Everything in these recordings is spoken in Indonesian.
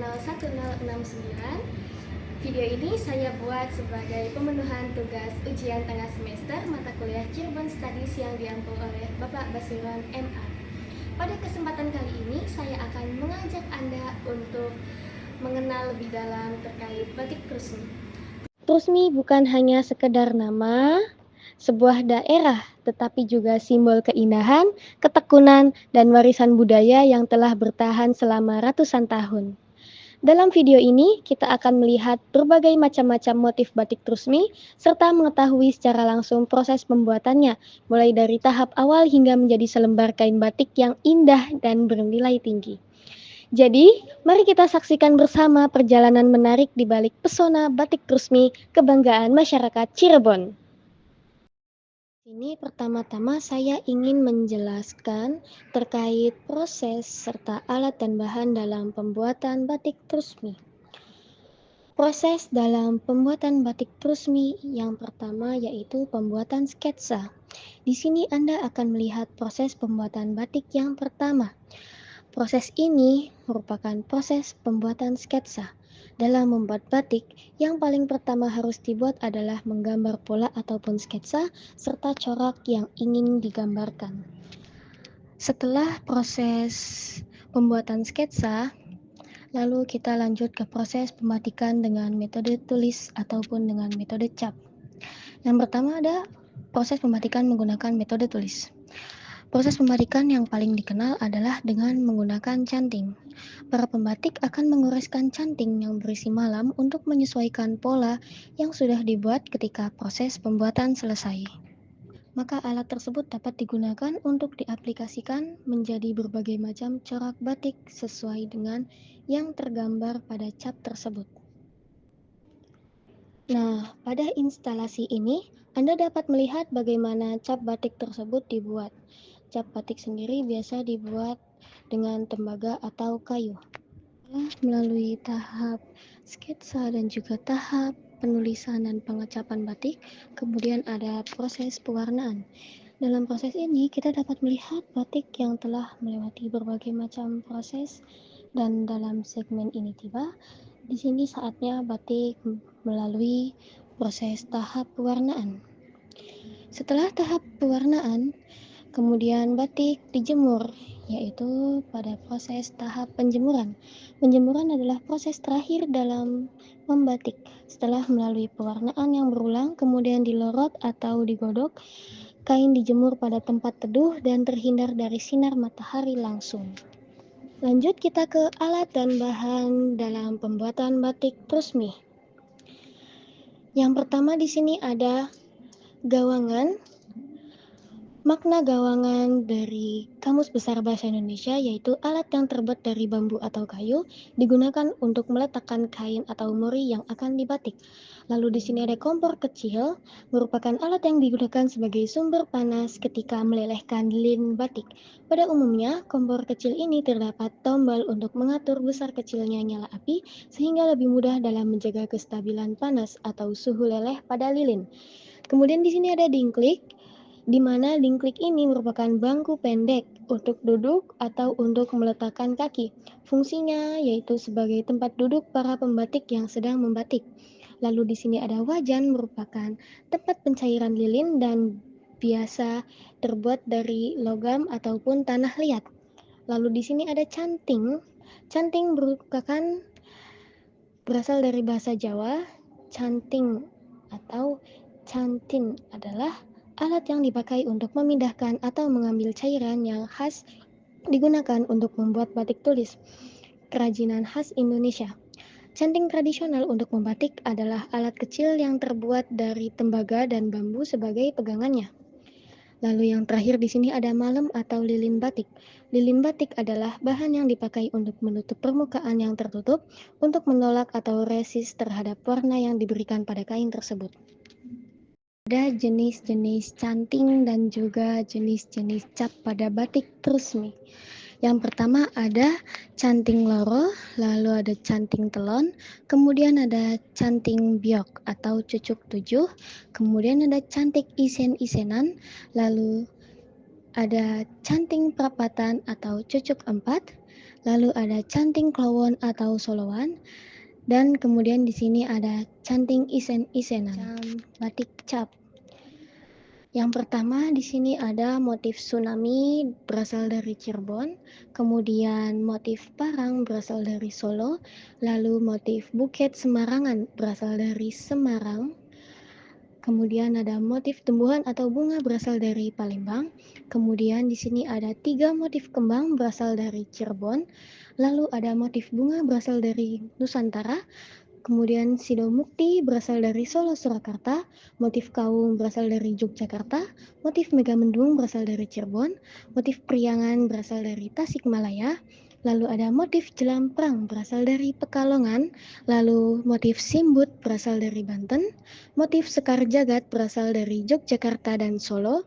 channel 1069. Video ini saya buat sebagai pemenuhan tugas ujian tengah semester mata kuliah Cirebon Studies yang diampu oleh Bapak Basiron MA. Pada kesempatan kali ini saya akan mengajak Anda untuk mengenal lebih dalam terkait batik Trusmi. Trusmi bukan hanya sekedar nama sebuah daerah, tetapi juga simbol keindahan, ketekunan, dan warisan budaya yang telah bertahan selama ratusan tahun. Dalam video ini, kita akan melihat berbagai macam-macam motif batik Trusmi, serta mengetahui secara langsung proses pembuatannya, mulai dari tahap awal hingga menjadi selembar kain batik yang indah dan bernilai tinggi. Jadi, mari kita saksikan bersama perjalanan menarik di balik pesona batik Trusmi, kebanggaan masyarakat Cirebon. Ini pertama-tama saya ingin menjelaskan terkait proses serta alat dan bahan dalam pembuatan batik Trusmi. Proses dalam pembuatan batik Trusmi yang pertama yaitu pembuatan sketsa. Di sini Anda akan melihat proses pembuatan batik yang pertama. Proses ini merupakan proses pembuatan sketsa. Dalam membuat batik, yang paling pertama harus dibuat adalah menggambar pola ataupun sketsa serta corak yang ingin digambarkan. Setelah proses pembuatan sketsa, lalu kita lanjut ke proses pembatikan dengan metode tulis ataupun dengan metode cap. Yang pertama ada proses pembatikan menggunakan metode tulis. Proses pembatikan yang paling dikenal adalah dengan menggunakan canting. Para pembatik akan mengoreskan canting yang berisi malam untuk menyesuaikan pola yang sudah dibuat ketika proses pembuatan selesai. Maka alat tersebut dapat digunakan untuk diaplikasikan menjadi berbagai macam corak batik sesuai dengan yang tergambar pada cap tersebut. Nah, pada instalasi ini, Anda dapat melihat bagaimana cap batik tersebut dibuat. Cap batik sendiri biasa dibuat dengan tembaga atau kayu. Melalui tahap sketsa dan juga tahap penulisan dan pengecapan batik, kemudian ada proses pewarnaan. Dalam proses ini, kita dapat melihat batik yang telah melewati berbagai macam proses, dan dalam segmen ini tiba, di sini saatnya batik melalui proses tahap pewarnaan. Setelah tahap pewarnaan, kemudian batik dijemur, yaitu pada proses tahap penjemuran. Penjemuran adalah proses terakhir dalam membatik. Setelah melalui pewarnaan yang berulang, kemudian dilorot atau digodok, kain dijemur pada tempat teduh dan terhindar dari sinar matahari langsung. Lanjut kita ke alat dan bahan dalam pembuatan batik Trusmi. Yang pertama di sini ada gawangan. Makna gawangan dari Kamus Besar Bahasa Indonesia yaitu alat yang terbuat dari bambu atau kayu digunakan untuk meletakkan kain atau mori yang akan dibatik. Lalu di sini ada kompor kecil, merupakan alat yang digunakan sebagai sumber panas ketika melelehkan lilin batik. Pada umumnya, kompor kecil ini terdapat tombol untuk mengatur besar kecilnya nyala api sehingga lebih mudah dalam menjaga kestabilan panas atau suhu leleh pada lilin. Kemudian di sini ada dingklik, di mana dingklik ini merupakan bangku pendek untuk duduk atau untuk meletakkan kaki. Fungsinya yaitu sebagai tempat duduk para pembatik yang sedang membatik. Lalu di sini ada wajan, merupakan tempat pencairan lilin dan biasa terbuat dari logam ataupun tanah liat. Lalu di sini ada canting. Canting merupakan berasal dari bahasa Jawa. Canting atau cantin adalah alat yang dipakai untuk memindahkan atau mengambil cairan yang khas digunakan untuk membuat batik tulis. Kerajinan khas Indonesia. Canting tradisional untuk membatik adalah alat kecil yang terbuat dari tembaga dan bambu sebagai pegangannya. Lalu yang terakhir di sini ada malem atau lilin batik. Lilin batik adalah bahan yang dipakai untuk menutup permukaan yang tertutup untuk menolak atau resist terhadap warna yang diberikan pada kain tersebut. Ada jenis-jenis canting dan juga jenis-jenis cap pada batik Trusmi. Yang pertama ada canting loro, lalu ada canting telon, kemudian ada canting biok atau cucuk tujuh, kemudian ada cantik isen-isenan, lalu ada canting perapatan atau cucuk empat, lalu ada canting klowon atau solowan, dan kemudian di sini ada canting isen-isenan, batik cap. Yang pertama di sini ada motif tsunami berasal dari Cirebon, kemudian motif parang berasal dari Solo, lalu motif buket Semarangan berasal dari Semarang, kemudian ada motif tumbuhan atau bunga berasal dari Palembang, kemudian di sini ada 3 motif kembang berasal dari Cirebon, lalu ada motif bunga berasal dari Nusantara, kemudian Sidomukti berasal dari Solo Surakarta, motif Kawung berasal dari Yogyakarta, motif Megamendung berasal dari Cirebon, motif Priangan berasal dari Tasikmalaya, lalu ada motif Jelamprang berasal dari Pekalongan, lalu motif Simbut berasal dari Banten, motif Sekar Jagad berasal dari Yogyakarta dan Solo,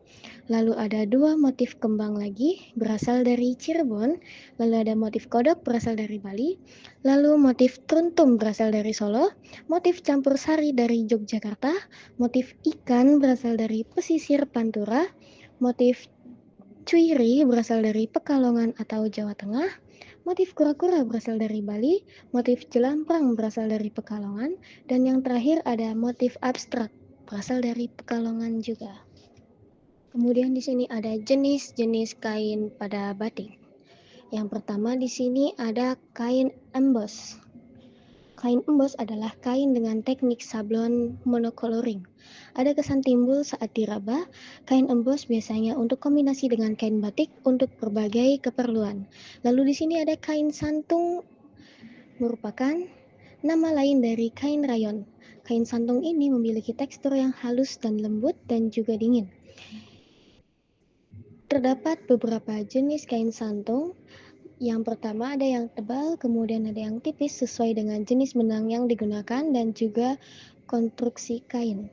lalu ada 2 motif kembang lagi berasal dari Cirebon, lalu ada motif kodok berasal dari Bali, lalu motif truntum berasal dari Solo, motif campur sari dari Yogyakarta, motif ikan berasal dari pesisir Pantura, motif cuiri berasal dari Pekalongan atau Jawa Tengah, motif kura-kura berasal dari Bali, motif jelamprang berasal dari Pekalongan, dan yang terakhir ada motif abstrak berasal dari Pekalongan juga. Kemudian di sini ada jenis-jenis kain pada batik. Yang pertama di sini ada kain emboss. Kain emboss adalah kain dengan teknik sablon monocoloring. Ada kesan timbul saat diraba. Kain emboss biasanya untuk kombinasi dengan kain batik untuk berbagai keperluan. Lalu di sini ada kain santung, merupakan nama lain dari kain rayon. Kain santung ini memiliki tekstur yang halus dan lembut dan juga dingin. Terdapat beberapa jenis kain santung. Yang pertama ada yang tebal, kemudian ada yang tipis sesuai dengan jenis benang yang digunakan dan juga konstruksi kain.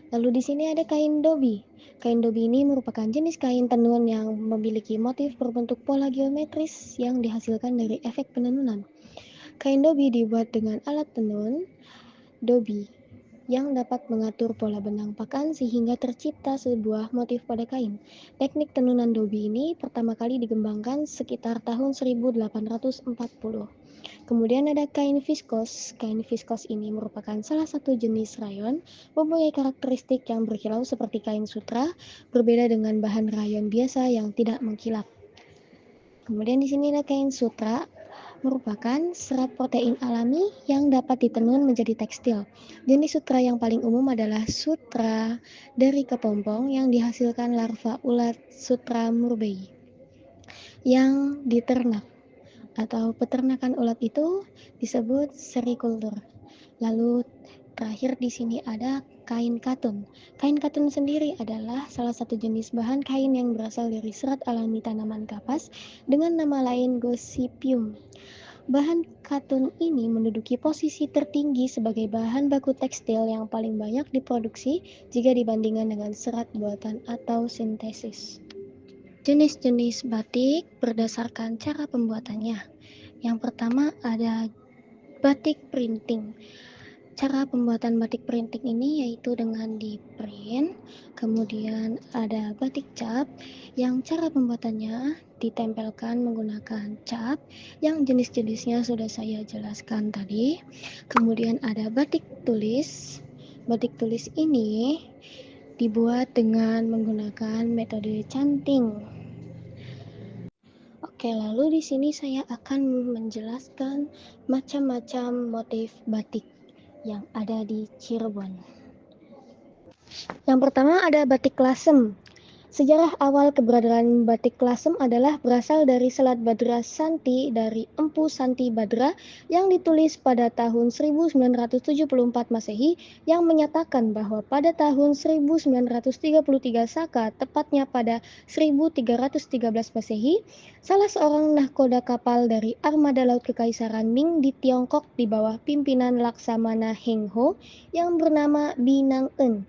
Lalu di sini ada kain dobi. Kain dobi ini merupakan jenis kain tenun yang memiliki motif berbentuk pola geometris yang dihasilkan dari efek penenunan. Kain dobi dibuat dengan alat tenun dobi yang dapat mengatur pola benang pakan sehingga tercipta sebuah motif pada kain. Teknik tenunan dobi ini pertama kali dikembangkan sekitar tahun 1840. Kemudian ada kain viskos. Kain viskos ini merupakan salah satu jenis rayon, mempunyai karakteristik yang berkilau seperti kain sutra, berbeda dengan bahan rayon biasa yang tidak mengkilap. Kemudian di sini ada kain sutra, merupakan serat protein alami yang dapat ditenun menjadi tekstil. Jenis sutra yang paling umum adalah sutra dari kepompong yang dihasilkan larva ulat Sutra murbei yang diternak atau peternakan ulat itu disebut serikultur. Lalu terakhir di sini ada kain katun. Kain katun sendiri adalah salah satu jenis bahan kain yang berasal dari serat alami tanaman kapas dengan nama lain Gossypium. Bahan katun ini menduduki posisi tertinggi sebagai bahan baku tekstil yang paling banyak diproduksi jika dibandingkan dengan serat buatan atau sintesis. Jenis-jenis batik berdasarkan cara pembuatannya. Yang pertama ada batik printing. Cara pembuatan batik printing ini yaitu dengan di print, kemudian ada batik cap yang cara pembuatannya ditempelkan menggunakan cap yang jenis-jenisnya sudah saya jelaskan tadi. Kemudian ada batik tulis. Batik tulis ini dibuat dengan menggunakan metode canting. Oke, lalu di sini saya akan menjelaskan macam-macam motif batik yang ada di Cirebon. Yang pertama ada batik lasem. Sejarah awal keberadaan batik lasem adalah berasal dari Selat Badra Santi dari Empu Santi Badra yang ditulis pada tahun 1974 Masehi yang menyatakan bahwa pada tahun 1933 Saka, tepatnya pada 1313 Masehi, salah seorang nahkoda kapal dari armada laut Kekaisaran Ming di Tiongkok di bawah pimpinan Laksamana Heng Ho yang bernama Binang En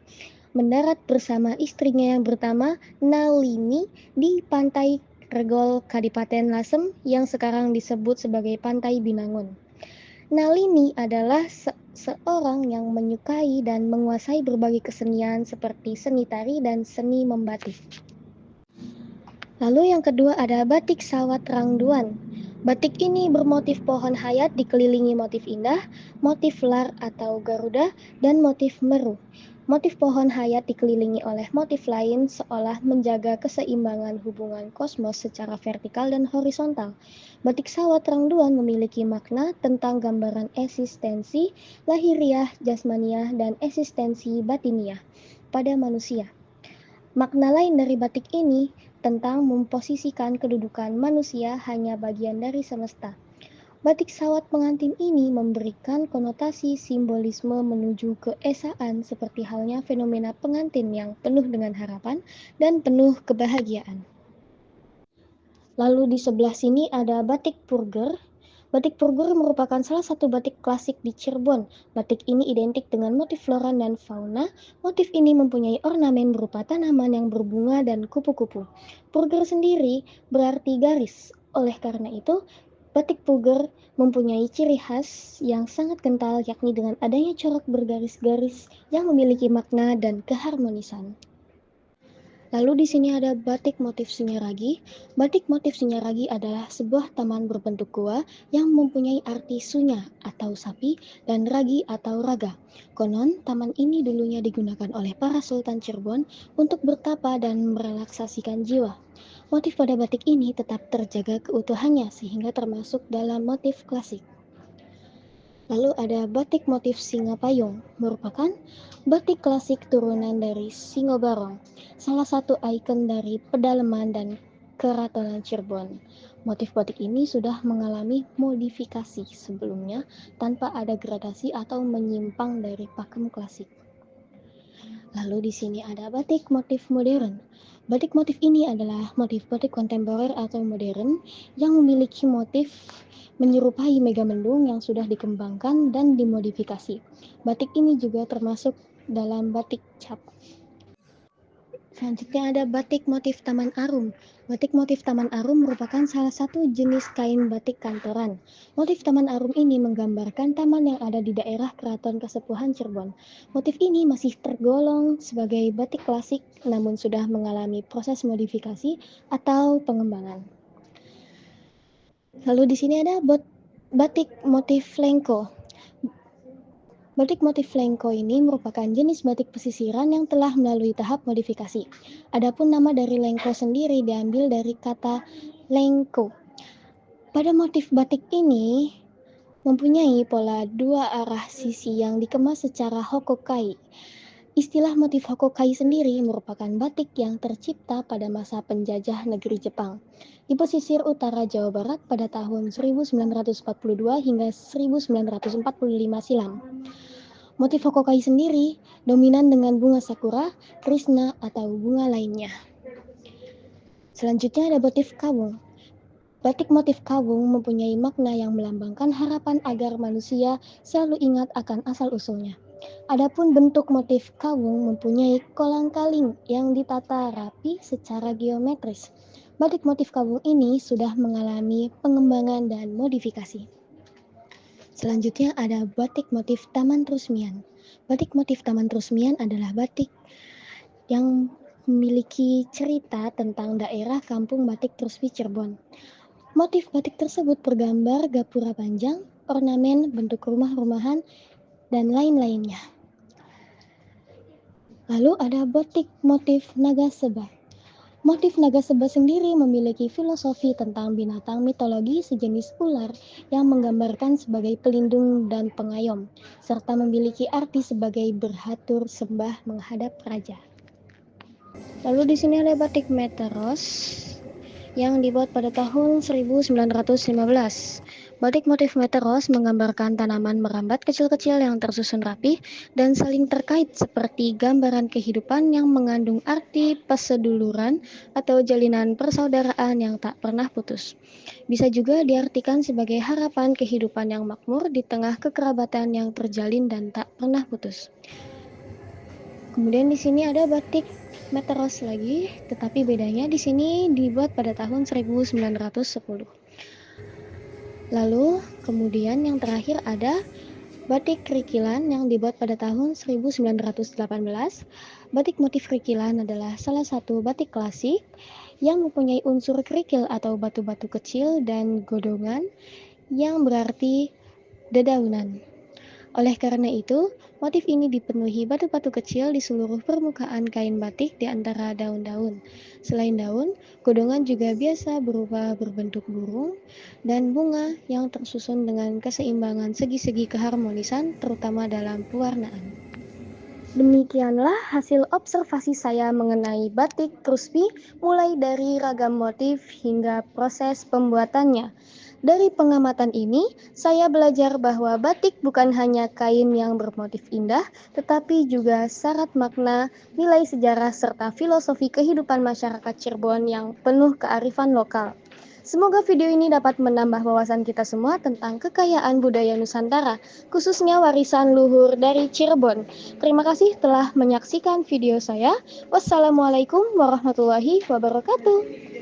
mendarat bersama istrinya yang bernama Nalini di pantai Regol, Kadipaten Lasem yang sekarang disebut sebagai Pantai Binangun. Nalini adalah seorang yang menyukai dan menguasai berbagai kesenian seperti seni tari dan seni membatik. Lalu yang kedua ada batik sawat rangduan. Batik ini bermotif pohon hayat dikelilingi motif indah, motif lar atau garuda, dan motif meru. Motif pohon hayat dikelilingi oleh motif lain seolah menjaga keseimbangan hubungan kosmos secara vertikal dan horizontal. Batik sawat rangduan memiliki makna tentang gambaran eksistensi, lahiriah, jasmaniah, dan eksistensi batiniah pada manusia. Makna lain dari batik ini tentang memposisikan kedudukan manusia hanya bagian dari semesta. Batik sawat pengantin ini memberikan konotasi simbolisme menuju keesaan seperti halnya fenomena pengantin yang penuh dengan harapan dan penuh kebahagiaan. Lalu di sebelah sini ada batik purger. Batik purger merupakan salah satu batik klasik di Cirebon. Batik ini identik dengan motif flora dan fauna. Motif ini mempunyai ornamen berupa tanaman yang berbunga dan kupu-kupu. Purger sendiri berarti garis. Oleh karena itu, batik purger mempunyai ciri khas yang sangat kental, yakni dengan adanya corak bergaris-garis yang memiliki makna dan keharmonisan. Lalu di sini ada batik motif Sunyaragi. Batik motif Sunyaragi adalah sebuah taman berbentuk gua yang mempunyai arti sunya atau sapi dan ragi atau raga. Konon, taman ini dulunya digunakan oleh para Sultan Cirebon untuk bertapa dan merelaksasikan jiwa. Motif pada batik ini tetap terjaga keutuhannya sehingga termasuk dalam motif klasik. Lalu ada batik motif singa payung, merupakan batik klasik turunan dari Singo Barong, salah satu ikon dari pedalaman dan keratonan Cirebon. Motif batik ini sudah mengalami modifikasi sebelumnya tanpa ada gradasi atau menyimpang dari pakem klasik. Lalu di sini ada batik motif modern. Batik motif ini adalah motif batik kontemporer atau modern yang memiliki motif menyerupai megamendung yang sudah dikembangkan dan dimodifikasi. Batik ini juga termasuk dalam batik cap. Selanjutnya ada batik motif Taman Arum. Batik motif Taman Arum merupakan salah satu jenis kain batik kantoran. Motif Taman Arum ini menggambarkan taman yang ada di daerah Keraton Kasepuhan Cirebon. Motif ini masih tergolong sebagai batik klasik namun sudah mengalami proses modifikasi atau pengembangan. Lalu di sini ada batik motif Lengko. Batik motif Lengko ini merupakan jenis batik pesisiran yang telah melalui tahap modifikasi. Adapun nama dari Lengko sendiri diambil dari kata Lengko. Pada motif batik ini mempunyai pola dua arah sisi yang dikemas secara hokokai. Istilah motif hokokai sendiri merupakan batik yang tercipta pada masa penjajah negeri Jepang di pesisir utara Jawa Barat pada tahun 1942 hingga 1945 silam. Motif hokokai sendiri dominan dengan bunga sakura, krishna, atau bunga lainnya. Selanjutnya ada motif kawung. Batik motif kawung mempunyai makna yang melambangkan harapan agar manusia selalu ingat akan asal-usulnya. Adapun bentuk motif kawung mempunyai kolang-kaling yang ditata rapi secara geometris. Batik motif kawung ini sudah mengalami pengembangan dan modifikasi. Selanjutnya ada batik motif Taman Trusmian. Batik motif Taman Trusmian adalah batik yang memiliki cerita tentang daerah kampung batik Trusmi Cirebon. Motif batik tersebut bergambar gapura panjang, ornamen, bentuk rumah-rumahan, dan lain-lainnya. Lalu ada batik motif naga seba. Motif naga seba sendiri memiliki filosofi tentang binatang mitologi sejenis ular yang menggambarkan sebagai pelindung dan pengayom, serta memiliki arti sebagai berhatur sembah menghadap raja. Lalu di sini ada batik Meteros yang dibuat pada tahun 1915. Batik motif Meteros menggambarkan tanaman merambat kecil-kecil yang tersusun rapi dan saling terkait seperti gambaran kehidupan yang mengandung arti perseduluran atau jalinan persaudaraan yang tak pernah putus. Bisa juga diartikan sebagai harapan kehidupan yang makmur di tengah kekerabatan yang terjalin dan tak pernah putus. Kemudian di sini ada batik Meteros lagi, tetapi bedanya di sini dibuat pada tahun 1910. Lalu kemudian yang terakhir ada batik Rikilan yang dibuat pada tahun 1918. Batik motif Rikilan adalah salah satu batik klasik yang mempunyai unsur kerikil atau batu-batu kecil dan godongan yang berarti dedaunan. Oleh karena itu, motif ini dipenuhi batu-batu kecil di seluruh permukaan kain batik di antara daun-daun. Selain daun, godongan juga biasa berupa berbentuk burung dan bunga yang tersusun dengan keseimbangan segi-segi keharmonisan, terutama dalam pewarnaan. Demikianlah hasil observasi saya mengenai batik Kruspi, mulai dari ragam motif hingga proses pembuatannya. Dari pengamatan ini, saya belajar bahwa batik bukan hanya kain yang bermotif indah, tetapi juga syarat makna, nilai sejarah, serta filosofi kehidupan masyarakat Cirebon yang penuh kearifan lokal. Semoga video ini dapat menambah wawasan kita semua tentang kekayaan budaya Nusantara, khususnya warisan luhur dari Cirebon. Terima kasih telah menyaksikan video saya. Wassalamualaikum warahmatullahi wabarakatuh.